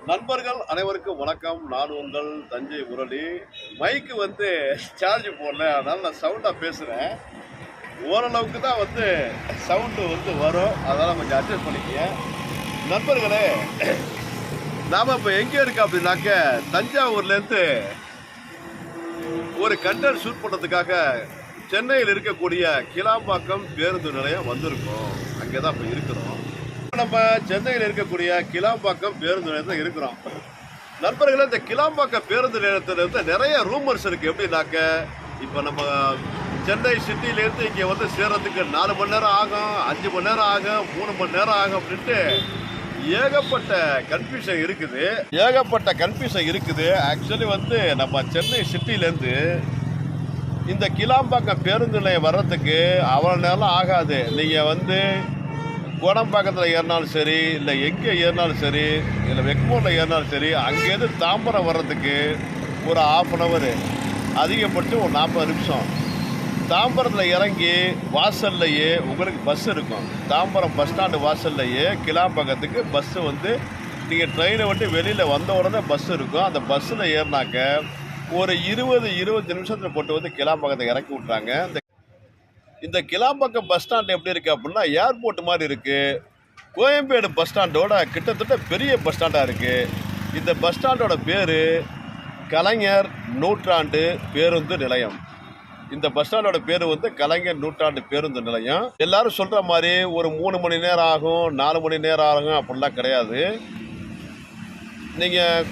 நண்பர்கள் அனைவருக்கும் வணக்கம். நான் உங்கள் தஞ்சை முரளி. மைக்கு சார்ஜ் போடல, அதனால் நான் சவுண்டாக பேசுகிறேன். ஓரளவுக்கு தான் சவுண்டு வரும், அதனால் கொஞ்சம் அட்ஜஸ்ட் பண்ணிக்கங்க. நண்பர்களே, நாம் இப்போ எங்கே இருக்கோம் அப்படின்னாக்க தஞ்சாவூர்லேருந்து ஒரு கண்டென்ட் ஷூட் பண்ணுறதுக்காக சென்னையில் இருக்கக்கூடிய கிளாம்பாக்கம் பேருந்து நிலையம் வந்திருக்கோம். அங்கே தான் இப்போ இருக்கிறோம். நம்ம சென்னையில் இருக்கக்கூடிய கிளாம்பாக்கம் பேருந்து நிலையத்தில் இருக்கிறோம். நண்பர்களே, இந்த கிளாம்பாக்கம் பேருந்து நிலையத்தில் நிறைய ரூமர்ஸ் இருக்குது. எப்படின்னாக்க இப்போ நம்ம சென்னை சிட்டிலேருந்து இங்கே சேர்றதுக்கு 4 மணி நேரம் ஆகும், 5 மணி நேரம் ஆகும், 3 மணி நேரம் ஆகும் அப்படின்ட்டு ஏகப்பட்ட கன்ஃபியூஷன் இருக்குது. ஆக்சுவலி நம்ம சென்னை சிட்டிலேருந்து இந்த கிளாம்பாக்கம் பேருந்து நிலையம் வர்றதுக்கு அவ்வளோ நேரம் ஆகாது. நீங்கள் கோடம்பாக்கத்தில் ஏறினாலும் சரி, இல்லை எங்கே ஏறினாலும் சரி, இல்லை வெக்மூரில் ஏறினாலும் சரி, அங்கேருந்து தாம்பரம் வர்றதுக்கு ஒரு 1/2 hour, அதிகப்பட்டு ஒரு 40 நிமிஷம். தாம்பரத்தில் இறங்கி வாசல்லையே உங்களுக்கு பஸ் இருக்கும். தாம்பரம் பஸ் ஸ்டாண்டு வாசல்லையே கிளாம்பாக்கத்துக்கு பஸ்ஸு நீங்கள் ட்ரெயினை வெளியில் வந்த உடனே பஸ் இருக்கும். அந்த பஸ்ஸில் ஏறினாக்க ஒரு 20-25 நிமிஷத்தில் போட்டு கிளாம்பாக்கத்தை இறக்கி விட்றாங்க. இந்த கிளாம்பாக்கம் பஸ் ஸ்டாண்ட் எப்படி இருக்குது அப்படின்னா ஏர்போர்ட் மாதிரி இருக்குது. கோயம்பேடு பஸ் ஸ்டாண்டோட கிட்டத்தட்ட பெரிய பஸ் ஸ்டாண்டாக இருக்குது. இந்த பஸ் ஸ்டாண்டோட பேர் கலைஞர் நூற்றாண்டு பேருந்து நிலையம். இந்த பஸ் ஸ்டாண்டோட பேர் கலைஞர் நூற்றாண்டு பேருந்து நிலையம். எல்லாரும் சொல்கிற மாதிரி ஒரு 3 மணி நேரம் ஆகும், 4 மணி நேரம் ஆகும் அப்படிலாம் கிடையாது. நீங்கள்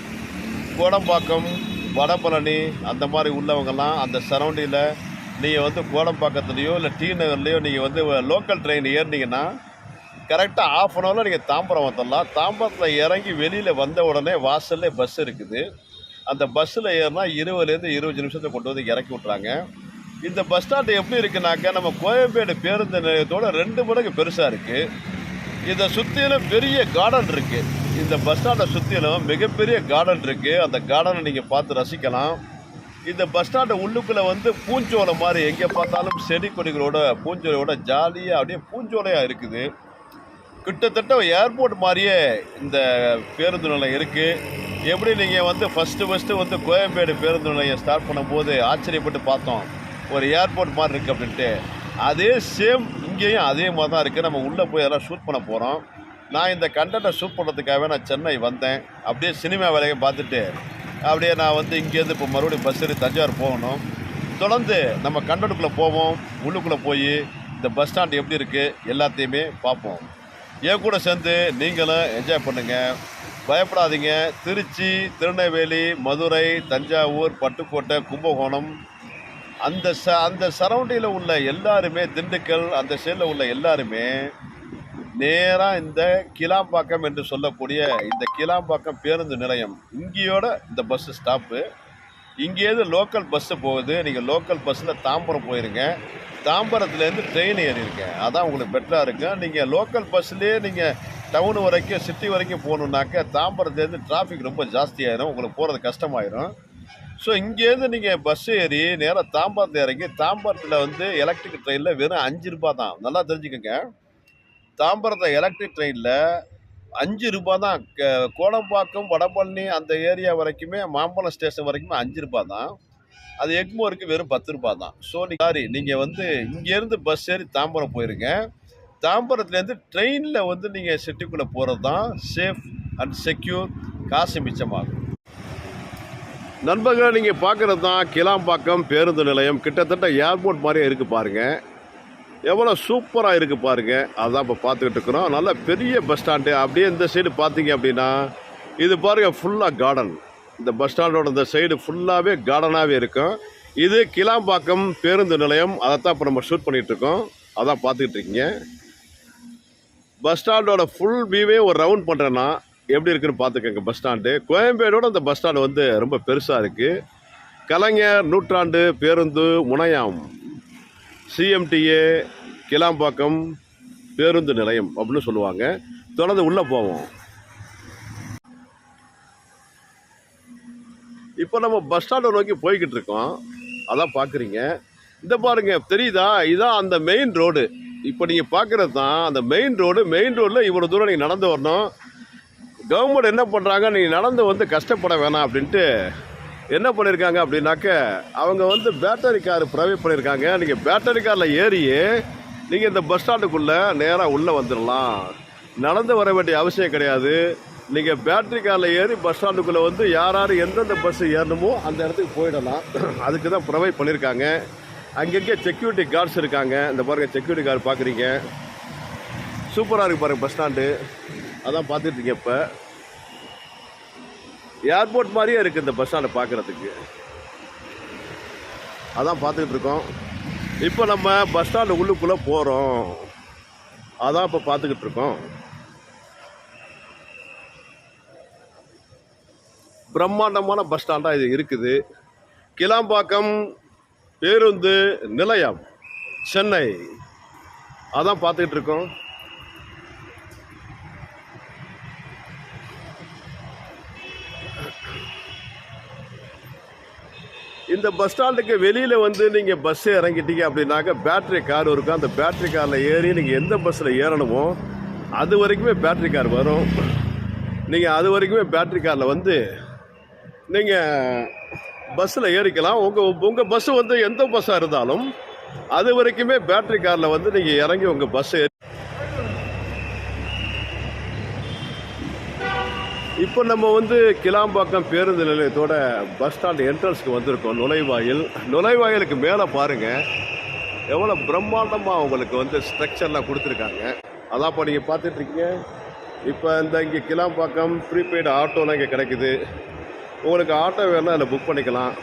கோடம்பாக்கம், வடபழனி அந்த மாதிரி உள்ளவங்கெல்லாம் அந்த சரௌண்டிங்கில் நீங்கள் கோடம்பாக்கத்துலேயோ இல்லை டி நகர்லேயோ நீங்கள் லோக்கல் ட்ரெயின் ஏறினீங்கன்னா கரெக்டாக 1/2 hour நீங்கள் தாம்பரம் வந்துடலாம். தாம்பரத்தில் இறங்கி வெளியில் வந்த உடனே வாசல்லே பஸ் இருக்குது. அந்த பஸ்ஸில் ஏறினா 20-25 நிமிஷத்தை கொண்டு இறக்கி விட்றாங்க. இந்த பஸ் ஸ்டாண்டு எப்படி இருக்குனாக்கா நம்ம கோயம்பேடு பேருந்து நிலையத்தோட 2 மடங்கு பெருசாக இருக்குது. இதை சுற்றிலும் பெரிய கார்டன் இருக்குது. இந்த பஸ் ஸ்டாண்டை சுற்றிலும் மிகப்பெரிய கார்டன் இருக்குது. அந்த கார்டனை நீங்கள் பார்த்து ரசிக்கலாம். இந்த பஸ் ஸ்டாண்டு உள்ளுக்குள்ளே பூஞ்சோலை மாதிரி எங்கே பார்த்தாலும் செடி கொடிகளோட பூஞ்சோலையோட ஜாலியாக அப்படியே பூஞ்சோலையாக இருக்குது. கிட்டத்தட்ட ஏர்போர்ட் மாதிரியே இந்த பேருந்து நிலையம் இருக்குது. எப்படி நீங்கள் ஃபஸ்ட்டு கோயம்பேடு பேருந்து நிலையம் ஸ்டார்ட் பண்ணும்போது ஆச்சரியப்பட்டு பார்த்தோம், ஒரு ஏர்போர்ட் மாதிரி இருக்குது அப்படின்ட்டு. அதே சேம் இங்கேயும் அதே மாதிரி தான் இருக்குது. நம்ம உள்ளே போய் அதெல்லாம் ஷூட் பண்ண போகிறோம். நான் இந்த கண்டென்ட்டை ஷூட் பண்ணுறதுக்காகவே நான் சென்னை வந்தேன். அப்படியே சினிமா வேலையை பார்த்துட்டு அப்படியே நான் இங்கேருந்து இப்போ மறுபடியும் பஸ் ஏறி தஞ்சாவூர் போகணும். தொடர்ந்து நம்ம கண்டென்ட்டுக்குள்ளே போவோம். உள்ளுக்குள்ளே போய் இந்த பஸ் ஸ்டாண்ட் எப்படி இருக்குது எல்லாத்தையுமே பார்ப்போம். என் கூட சேர்ந்து நீங்களும் என்ஜாய் பண்ணுங்கள், பயப்படாதீங்க. திருச்சி, திருநெல்வேலி, மதுரை, தஞ்சாவூர், பட்டுக்கோட்டை, கும்பகோணம் அந்த சரௌண்டிங்கில் உள்ள எல்லாருமே, திண்டுக்கல் அந்த சைடில் உள்ள எல்லாருமே நேராக இந்த கிளாம்பாக்கம் என்று சொல்லக்கூடிய இந்த கிளாம்பாக்கம் பேருந்து நிலையம் இங்கேயோட இந்த பஸ்ஸு ஸ்டாப்பு. இங்கேருந்து லோக்கல் பஸ்ஸு போகுது. நீங்கள் லோக்கல் பஸ்ஸில் தாம்பரம் போயிருங்க. தாம்பரத்துலேருந்து ட்ரெயின் ஏறிடுங்க. அதான் உங்களுக்கு பெட்டராக இருக்கும். நீங்கள் லோக்கல் பஸ்லேயே நீங்கள் டவுன் வரைக்கும் சிட்டி வரைக்கும் போகணுன்னாக்க தாம்பரத்துலேருந்து டிராஃபிக் ரொம்ப ஜாஸ்தியாயிரும், உங்களுக்கு போகிறது கஷ்டமாயிரும். ஸோ இங்கேருந்து நீங்கள் பஸ் ஏறி நேராக தாம்பரத்தில் இறங்கி தாம்பரத்தில் எலக்ட்ரிக் ட்ரெயினில் வெறும் 5 ரூபாய் தான். நல்லா தெரிஞ்சுக்கோங்க, தாம்பரத்தில் எலக்ட்ரிக் ட்ரெயினில் 5 ரூபாய் தான். கோடம்பாக்கம், வடபழனி அந்த ஏரியா வரைக்குமே, மாம்பழம் ஸ்டேஷன் வரைக்குமே 5 ரூபாய் தான். அது எக்மோருக்கு வெறும் 10 ரூபாய் தான். ஸோ நீங்கள் இங்கேருந்து பஸ் ஏறி தாம்பரம் போயிருங்க. தாம்பரத்துலேருந்து ட்ரெயினில் நீங்கள் சிட்டிக்குள்ளே போகிறது தான் சேஃப் அண்ட் செக்யூர், காசு மிச்சமாகும். நண்பர்களை, நீங்கள் பார்க்குறது தான் கிளாம்பாக்கம் பேருந்து நிலையம். கிட்டத்தட்ட ஏர்போர்ட் மாதிரியே இருக்குது பாருங்கள். எவ்வளோ சூப்பராக இருக்குது பாருங்கள். அதுதான் இப்போ பார்த்துக்கிட்டு இருக்கிறோம். நல்ல பெரிய பஸ் ஸ்டாண்டு. அப்படியே இந்த சைடு பார்த்தீங்க அப்படின்னா இது பாருங்கள், ஃபுல்லாக கார்டன். இந்த பஸ் ஸ்டாண்டோட இந்த சைடு ஃபுல்லாகவே கார்டனாகவே இருக்கும். இது கிளாம்பாக்கம் பேருந்து நிலையம். அதைத்தான் இப்போ நம்ம ஷூட் பண்ணிகிட்ருக்கோம். அதான் பார்த்துக்கிட்டு இருக்கீங்க. பஸ் ஸ்டாண்டோட ஃபுல் வியூவே ஒரு ரவுண்ட் பண்ணுறேன்னா எப்படி இருக்குன்னு பார்த்துக்கோங்க. பஸ் ஸ்டாண்டு கோயம்பேடோட இந்த பஸ் ஸ்டாண்டு ரொம்ப பெருசாக இருக்குது. கலைஞர் நூற்றாண்டு பேருந்து முனையம், சிஎம்டிஏ கிளாம்பாக்கம் பேருந்து நிலையம் அப்படின்னு சொல்லுவாங்க. தொடர்ந்து உள்ளே போவோம். இப்போ நம்ம பஸ் ஸ்டாண்டை நோக்கி போய்கிட்டு இருக்கோம். அதான் பார்க்குறீங்க. இந்த பாருங்கள், தெரியுதா? இதுதான் அந்த மெயின் ரோடு. இப்போ நீங்கள் பார்க்குறது தான் அந்த மெயின் ரோடு. மெயின் ரோடில் இவ்வளோ தூரம் நீங்கள் நடந்து வரணும். கவர்மெண்ட் என்ன பண்ணுறாங்க, நீங்கள் நடந்து வந்து கஷ்டப்பட வேணாம் அப்படின்ட்டு என்ன பண்ணியிருக்காங்க அப்படின்னாக்க, அவங்க வந்து பேட்டரி கார் ப்ரொவைட் பண்ணியிருக்காங்க. நீங்கள் பேட்டரி காரில் ஏறியே நீங்கள் இந்த பஸ் ஸ்டாண்டுக்குள்ளே நேராக உள்ளே வந்துடலாம். நடந்து வர வேண்டிய அவசியம் கிடையாது. நீங்கள் பேட்டரி காரில் ஏறி பஸ் ஸ்டாண்டுக்குள்ளே வந்து யார் எந்தெந்த பஸ் ஏறணுமோ அந்த இடத்துக்கு போயிடலாம். அதுக்கு தான் ப்ரொவைட் பண்ணியிருக்காங்க. அங்கங்கே செக்யூரிட்டி கார்ட்ஸ் இருக்காங்க. இந்த பாருங்கள், செக்யூரிட்டி கார்டு பார்க்குறீங்க, சூப்பராக இருக்குது பாருங்கள் பஸ் ஸ்டாண்டு. அதான் பார்த்துட்ருக்கீங்க. இப்போ ஏர்போர்ட் மாதிரியே இருக்குது இந்த பஸ் ஸ்டாண்டை பார்க்குறதுக்கு. அதான் பார்த்துக்கிட்டு இருக்கோம். இப்போ நம்ம பஸ் ஸ்டாண்டு உள்ளுக்குள்ளே போகிறோம். அதான் இப்போ பார்த்துக்கிட்டு இருக்கோம். பிரம்மாண்டமான பஸ் ஸ்டாண்டாக இது இருக்குது. கிளாம்பாக்கம் பேருந்து நிலையம், சென்னை. அதான் பார்த்துக்கிட்டு இருக்கோம். இந்த பஸ் ஸ்டாண்டுக்கு வெளியில் வந்து நீங்கள் பஸ்ஸு இறங்கிட்டீங்க அப்படின்னாக்க பேட்ரி கார் இருக்கும். அந்த பேட்ரி காரில் ஏறி நீங்கள் எந்த பஸ்ஸில் ஏறணுமோ அது வரைக்குமே பேட்ரி கார் வரும். நீங்கள் அது வரைக்குமே பேட்ரி காரில் வந்து நீங்கள் பஸ்ஸில் ஏறிக்கலாம். உங்கள் பஸ்ஸு வந்து எந்த பஸ்ஸாக இருந்தாலும் அது வரைக்குமே பேட்ரி காரில் வந்து நீங்கள் இறங்கி உங்கள் பஸ்ஸு இப்போ நம்ம வந்து கிளாம்பாக்கம் பேருந்து நிலையத்தோட பஸ் ஸ்டாண்ட் என்ட்ரன்ஸ்க்கு வந்திருக்கோம். நுழைவாயிலுக்கு மேலே பாருங்கள் எவ்வளோ பிரம்மாண்டமாக உங்களுக்கு வந்து ஸ்ட்ரக்சர்லாம் கொடுத்துருக்காங்க. அதான் இப்போ நீங்கள் பார்த்துட்ருக்கீங்க. இப்போ இங்கே கிளாம்பாக்கம் ப்ரீபெய்டு ஆட்டோலாம் இங்கே கிடைக்குது. உங்களுக்கு ஆட்டோ வேணால் அதில் புக் பண்ணிக்கலாம்.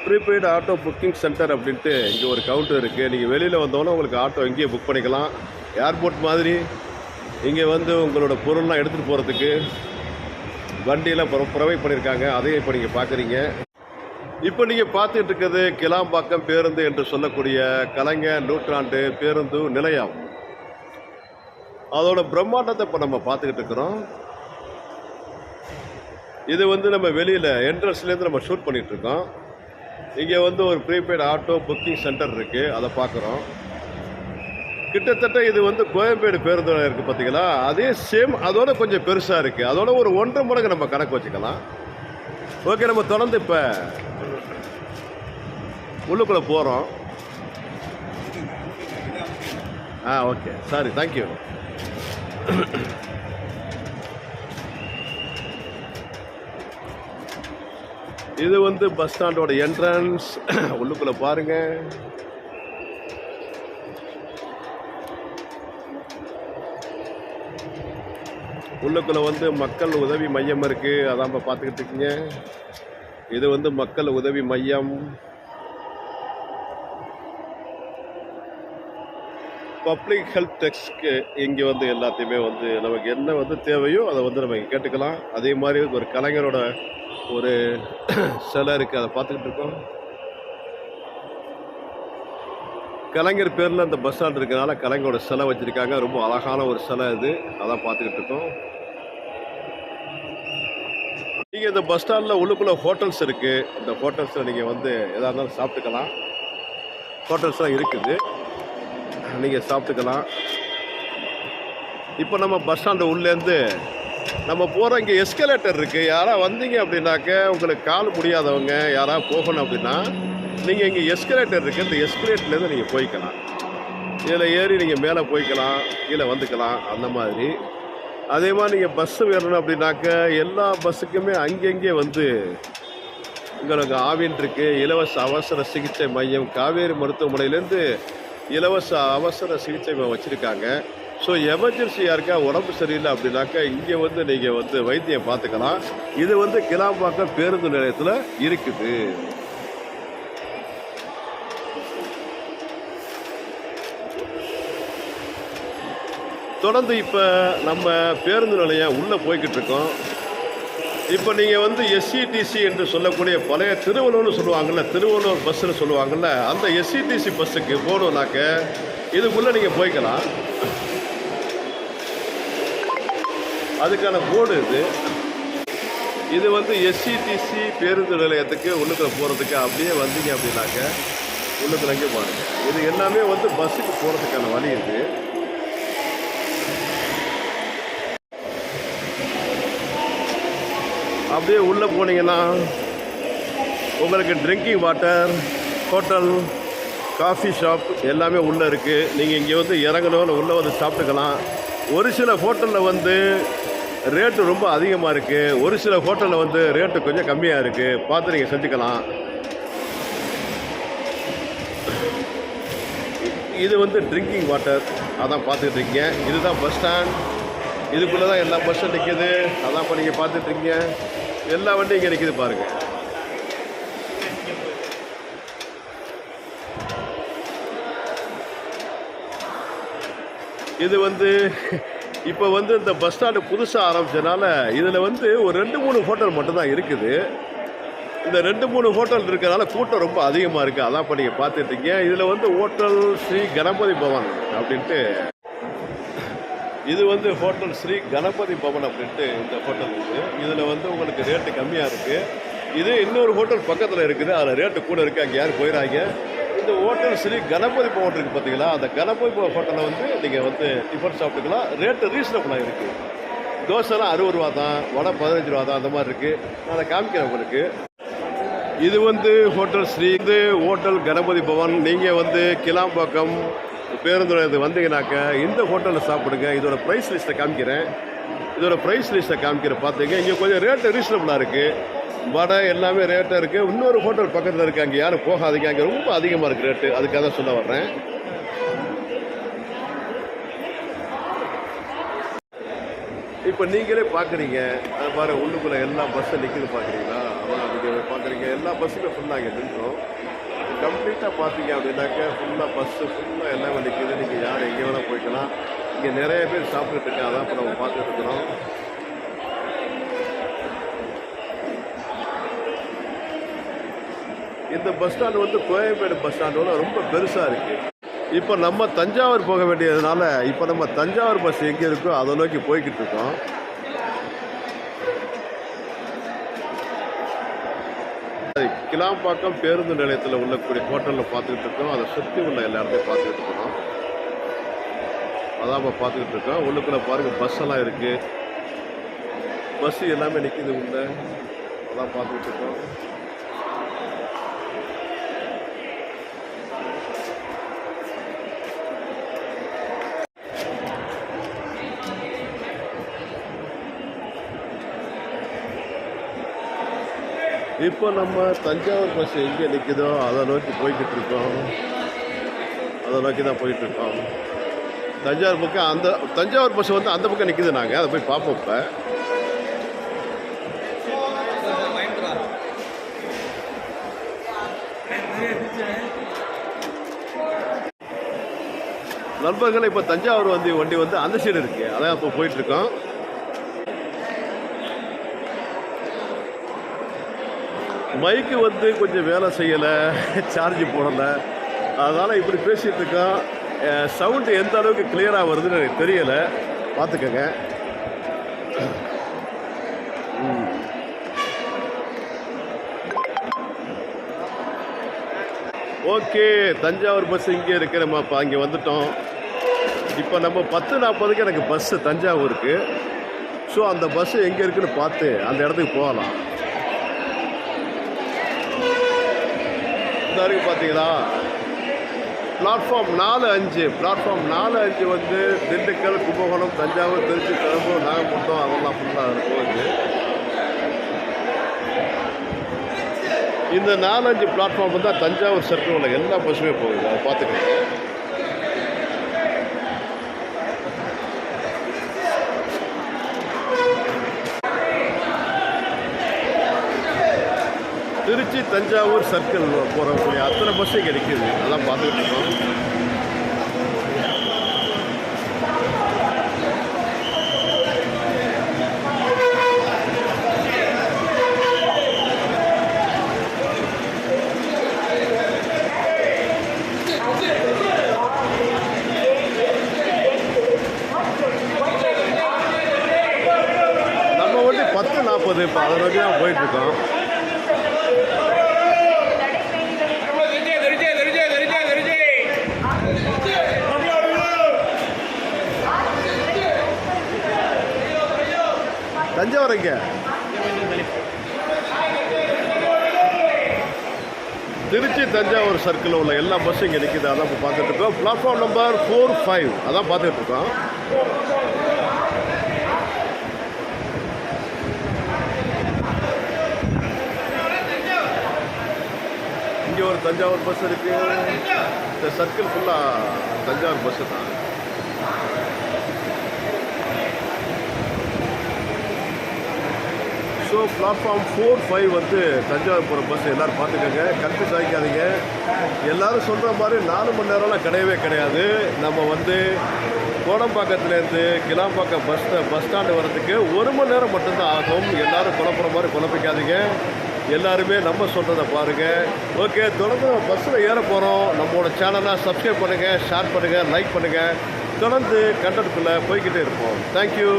ப்ரீபெய்டு ஆட்டோ புக்கிங் சென்டர் அப்படின்ட்டு இங்கே ஒரு கவுண்டர் இருக்குது. நீங்கள் வெளியில் வந்தோன்னே உங்களுக்கு ஆட்டோ இங்கேயே புக் பண்ணிக்கலாம். ஏர்போர்ட் மாதிரி இங்கே வந்து உங்களோட பொருள்லாம் எடுத்துகிட்டு போகிறதுக்கு வண்டியெல்லாம் ப்ரொவைட் பண்ணியிருக்காங்க. அதையும் இப்போ நீங்கள் பார்க்குறீங்க. இப்போ நீங்கள் பார்த்துட்டு இருக்கிறது கிளாம்பாக்கம் பேருந்து என்று சொல்லக்கூடிய கலைஞர் நூற்றாண்டு பேருந்து நிலையம். அதோட பிரம்மாண்டத்தை இப்போ நம்ம பார்த்துக்கிட்டு இருக்கிறோம். இது வந்து நம்ம வெளியில் என்ட்ரன்ஸ்லேருந்து நம்ம ஷூட் பண்ணிகிட்ருக்கோம். இங்கே வந்து ஒரு ப்ரீபெய்டு ஆட்டோ புக்கிங் சென்டர் இருக்குது, அதை பார்க்குறோம். கிட்டத்தட்ட இது வந்து கோயம்பேடு பேருந்து இருக்குது பார்த்தீங்களா, அதே சேம், அதோட கொஞ்சம் பெருசாக இருக்குது. அதோட ஒரு 1.5 மடங்கு நம்ம கணக்கு வச்சுக்கலாம். ஓகே, நம்ம தொடர்ந்து இப்போ உள்ளுக்குள்ளே போகிறோம். Okay, sorry, thank you. இது வந்து பஸ் ஸ்டாண்டோட என்ட்ரன்ஸ். உள்ளுக்குள்ளே பாருங்கள். உள்ளுக்குள்ளே வந்து மக்கள் உதவி மையம் இருக்குது. அதான் இப்போ பார்த்துக்கிட்டு இருக்கீங்க. இது வந்து மக்கள் உதவி மையம். பப்ளிக் ஹெல்த் டெஸ்க்கு இங்கே வந்து எல்லாத்தையுமே வந்து நமக்கு என்ன வந்து தேவையோ அதை வந்து நம்ம கேட்டுக்கலாம். அதே மாதிரி ஒரு கலைஞரோட ஒரு சிலை இருக்குது, அதை பார்த்துக்கிட்டு இருக்கோம். கலைஞர் பேரில் அந்த பஸ் ஸ்டாண்ட் இருக்கிறனால கலைஞரோட சிலை வச்சுருக்காங்க. ரொம்ப அழகான ஒரு சிலை இது, அதான் பார்த்துக்கிட்டு இருக்கோம். நீங்கள் இந்த பஸ் ஸ்டாண்டில் உள்ளுக்குள்ளே ஹோட்டல்ஸ் இருக்குது. இந்த ஹோட்டல்ஸில் நீங்கள் வந்து எதாக இருந்தாலும் சாப்பிட்டுக்கலாம். ஹோட்டல்ஸ்லாம் இருக்குது, நீங்கள் சாப்பிட்டுக்கலாம். இப்போ நம்ம பஸ் ஸ்டாண்டு உள்ளேருந்து நம்ம போகிற இங்கே எஸ்கலேட்டர் இருக்குது. யாராவது வந்தீங்க அப்படின்னாக்க, உங்களுக்கு கால் முடியாதவங்க யாராவது போகணும் அப்படின்னா நீங்கள் இங்கே எஸ்கலேட்டர் இருக்குது, இந்த எஸ்கலேட்டர்லேருந்து நீங்கள் போய்க்கலாம். இதில் ஏறி நீங்கள் மேலே போய்க்கலாம், கீழே வந்துக்கலாம், அந்த மாதிரி. அதே மாதிரி நீங்கள் பஸ்ஸு வேணும் அப்படின்னாக்க எல்லா பஸ்ஸுக்குமே அங்கங்கே வந்து உங்களுக்கு ஆவின் இருக்குது. இலவச அவசர சிகிச்சை மையம், காவேரி மருத்துவமனையிலேருந்து இலவச அவசர சிகிச்சை மையம் வச்சுருக்காங்க. ஸோ எமர்ஜென்சி யாருக்கா உடம்பு சரியில்லை அப்படின்னாக்கா இங்கே வந்து நீங்கள் வந்து வைத்தியம் பார்த்துக்கலாம். இது வந்து கிளாம்பாக்கம் பேருந்து நிலையத்தில் இருக்குது. தொடர்ந்து இப்போ நம்ம பேருந்து நிலையம் உள்ளே போய்கிட்டு இருக்கோம். இப்போ நீங்கள் வந்து எஸ்சிடிசி என்று சொல்லக்கூடிய பழைய திருவள்ளூர்னு சொல்லுவாங்கள்ல, திருவள்ளூர் பஸ்ஸுன்னு சொல்லுவாங்கள்ல, அந்த எஸ்சிடிசி பஸ்ஸுக்கு போகணுன்னாக்க இதுக்குள்ளே நீங்கள் போய்க்கலாம். அதுக்கான போர்டு இது வந்து எஸ்சிடிசி பேருந்து நிலையத்துக்கு உள்ளுக்குள்ள போகிறதுக்கு அப்படியே வந்தீங்க அப்படின்னாக்க உள்ளுக்குள்ள அங்கே பாருங்க. இது எல்லாமே வந்து பஸ்ஸுக்கு போகிறதுக்கான வழி இது. அப்படியே உள்ளே போனீங்கன்னா உங்களுக்கு drinking water, hotel, coffee shop எல்லாமே உள்ளே இருக்குது. நீங்கள் இங்கே வந்து இறங்கணும், உள்ளே வந்து சாப்பிட்டுக்கலாம். ஒரு சில ஹோட்டலில் வந்து ரேட்டு ரொம்ப அதிகமாக இருக்குது, ஒரு சில ஹோட்டலில் வந்து ரேட்டு கொஞ்சம் கம்மியாக இருக்குது. பார்த்து நீங்கள் செஞ்சுக்கலாம். இது வந்து ட்ரிங்கிங் வாட்டர், அதான் பார்த்துக்கிட்டு இருக்கீங்க. இதுதான் பஸ் ஸ்டாண்ட். இதுக்குள்ளே தான் எல்லா பஸ் ஸ்டாண்ட் நிற்கிது. அதான் இப்போ நீங்கள் பார்த்துட்ருக்கீங்க. எல்லா வண்டியும் இங்கே நிற்கிது பாருங்கள். இது வந்து இப்போ வந்து இந்த பஸ் ஸ்டாண்டு புதுசாக ஆரம்பித்ததுனால இதில் வந்து ஒரு 2-3 ஹோட்டல் மட்டும்தான் இருக்குது. இந்த 2-3 ஹோட்டல் இருக்கிறனால கூட்டம் ரொம்ப அதிகமாக இருக்குது. அதான் இப்போ நீங்கள் பார்த்துட்ருக்கீங்க. இதில் வந்து ஹோட்டல் ஸ்ரீ கணபதி பவன் அப்படின்ட்டு, இது வந்து ஹோட்டல் ஸ்ரீ கணபதி பவன் அப்படின்ட்டு இந்த ஹோட்டல் இருக்குது. இதில் வந்து உங்களுக்கு ரேட்டு கம்மியாக இருக்குது. இது இன்னொரு ஹோட்டல் பக்கத்தில் இருக்குது, அதில் ரேட்டு கூட இருக்குது. அங்கே யாரும் போயிடாங்க. இந்த ஹோட்டல் ஸ்ரீ கணபதி பவன் இருக்குது பார்த்தீங்களா, அந்த கணபதி பவன் ஹோட்டலில் வந்து நீங்கள் வந்து டிஃபன் சாப்பிட்டுக்கலாம். ரேட்டு ரீசனபுளாக இருக்குது. தோசைலாம் 60 ரூபா தான், வடை 15 ரூபா தான், அந்த மாதிரி இருக்குது. நான் அதை காமிக்கிறேன் உங்களுக்கு. இது வந்து ஹோட்டல் ஸ்ரீ, இது ஹோட்டல் கணபதி பவன். நீங்கள் வந்து கிளாம்பாக்கம் பேருந்து நிலையத்துக்கு வந்தீங்கன்னாக்க இந்த ஹோட்டலில் சாப்பிடுங்க. இதோட ப்ரைஸ் லிஸ்ட்டை காமிக்கிறேன். பார்த்துங்க. இங்கே கொஞ்சம் ரேட்டு ரீசனபுளாக இருக்குது. வடை எல்லாமே ரேட்டாக இருக்குது. இன்னொரு ஹோட்டல் பக்கத்தில் இருக்குது, அங்கே யாரும் போகாதீங்க, அங்கே ரொம்ப அதிகமாக இருக்குது ரேட்டு. அதுக்காக தான் சொல்ல வர்றேன். இப்போ நீங்களே பார்க்குறீங்க, அதை பாரு, உள்ளுக்குள்ளே எல்லா பஸ்ஸும் நிற்கிது பார்க்குறீங்களா? அதான் நீங்கள் பார்க்குறீங்க, எல்லா பஸ்ஸுமே ஃபுல்லாக இங்கே நின்றோம். கம்ப்ளீட்டாக பார்த்தீங்க அப்படின்னாக்க ஃபுல்லாக பஸ்ஸு ஃபுல்லாக எல்லாமே நிற்கிது. நீங்கள் யார் எங்கே வேணால் போய்க்கலாம். இங்கே நிறைய பேர் சாப்பிட்டுட்டு இருக்காங்க. அதான் இப்போ நம்ம பார்த்துட்டு இருக்கிறோம். இந்த பஸ் ஸ்டாண்டு வந்து கோயம்பேடு பஸ் ஸ்டாண்டோட ரொம்ப பெருசாக இருக்குது. இப்போ நம்ம தஞ்சாவூர் போக வேண்டியதுனால இப்போ நம்ம தஞ்சாவூர் பஸ் எங்கே இருக்கோ அதை நோக்கி போய்கிட்டு இருக்கோம். கிளாம்பாக்கம் பேருந்து நிலையத்தில் உள்ளக்கூடிய ஹோட்டலில் பார்த்துக்கிட்டு இருக்கோம். அதை சுற்றி உள்ள எல்லா இடத்தையும் பார்த்துக்கிட்டு இருக்கோம். அதான் இப்போ பார்த்துக்கிட்டு இருக்கோம். உள்ளுக்குள்ளே பாருங்கள், பஸ் எல்லாம் இருக்குது. பஸ்ஸு எல்லாமே நிற்கிது உள்ள. அதான் பார்த்துக்கிட்டு இருக்கோம். இப்போ நம்ம தஞ்சாவூர் பஸ் எங்கே நிற்குதோ அதை நோக்கி போய்கிட்டு இருக்கோம். அதை நோக்கி தான் போயிட்டுருக்கோம். தஞ்சாவூர் பக்கம் அந்த தஞ்சாவூர் பஸ் வந்து அந்த பக்கம் நிற்கிது. நாங்கள் அதை போய் பார்ப்போம். இப்போ நண்பர்கள், இப்போ தஞ்சாவூர் வண்டி வந்து அந்த சைடு இருக்குது. அதான் இப்போ போயிட்டுருக்கோம். மைக்கு வந்து கொஞ்சம் வேலை செய்யலை, சார்ஜ் போடலை. அதனால் இப்படி பேசிகிட்டு இருக்கோம். சவுண்டு எந்த அளவுக்கு கிளியராக வருதுன்னு எனக்கு தெரியலை. பார்த்துக்கங்க. ஓகே, தஞ்சாவூர் பஸ் இங்கே இருக்கு. நம்ம இப்போ அங்கே வந்துட்டோம். இப்போ நம்ம 10:40க்கு எனக்கு பஸ்ஸு தஞ்சாவூருக்கு. ஸோ அந்த பஸ்ஸு எங்கே இருக்குன்னு பார்த்து அந்த இடத்துக்கு போகலாம். இருக்கு பார்த்தீங்களா, பிளாட்ஃபார்ம் 4-5 வந்து திண்டுக்கல், கும்பகோணம், தஞ்சாவூர், திருச்சி, பெரம்பலூர், நாகப்பட்டினம் அதெல்லாம் ஃபுல்லாக போகுது. இந்த 4-5 பிளாட்ஃபார்ம் தான் தஞ்சாவூர் சர்க்கிள் உள்ள எல்லா பஸ்ஸுமே போகுது. அதை பார்த்துக்கோங்க. திருச்சி தஞ்சாவூர் சர்க்கிள் போகிறக்கூடிய அத்தனை பஸ்ஸு இங்கே நிற்கிது. அதெல்லாம் பார்த்துக்கிட்டு இருக்கோம். நம்ம வண்டி 10:40 இப்போ அதை நோக்கி தான் போயிட்டுருக்கோம். தஞ்சாவூர் எங்கே? திருச்சி தஞ்சாவூர் சர்க்கிளில் உள்ள எல்லா பஸ்ஸும் இங்கே நிற்கிது. அதான் இப்போ பார்த்துட்டு இருக்கோம். பிளாட்ஃபார்ம் நம்பர் 4-5 அதான் பார்த்துட்டு இருக்கோம். இங்கே ஒரு தஞ்சாவூர் பஸ் இருக்கு. இந்த சர்க்கிள் ஃபுல்லாக தஞ்சாவூர் பஸ்ஸு தான். ஸோ பிளாட்ஃபார்ம் 4-5 வந்து தஞ்சாவூர் போகிற பஸ் எல்லோரும் பார்த்துக்கோங்க, கன்ஃபியூஸ் ஆகிக்காதீங்க. எல்லோரும் சொல்கிற மாதிரி 4 மணி நேரம்லாம் கிடையவே கிடையாது. நம்ம வந்து கோடம்பாக்கத்துலேருந்து கிளாம்பாக்கம் பஸ் ஸ்டாண்டு வரதுக்கு 1 மணி நேரம் மட்டும்தான் ஆகும். எல்லோரும் குழப்புற மாதிரி குழப்பிக்காதீங்க. எல்லாருமே நம்ம சொல்கிறத பாருங்கள். ஓகே, தொடர்ந்து பஸ்ஸில் ஏற போகிறோம். நம்மளோட சேனலை சப்ஸ்கிரைப் பண்ணுங்கள், ஷேர் பண்ணுங்கள், லைக் பண்ணுங்கள். தொடர்ந்து கண்டென்ட்குள்ளே போய்கிட்டே இருப்போம். தேங்க்யூ.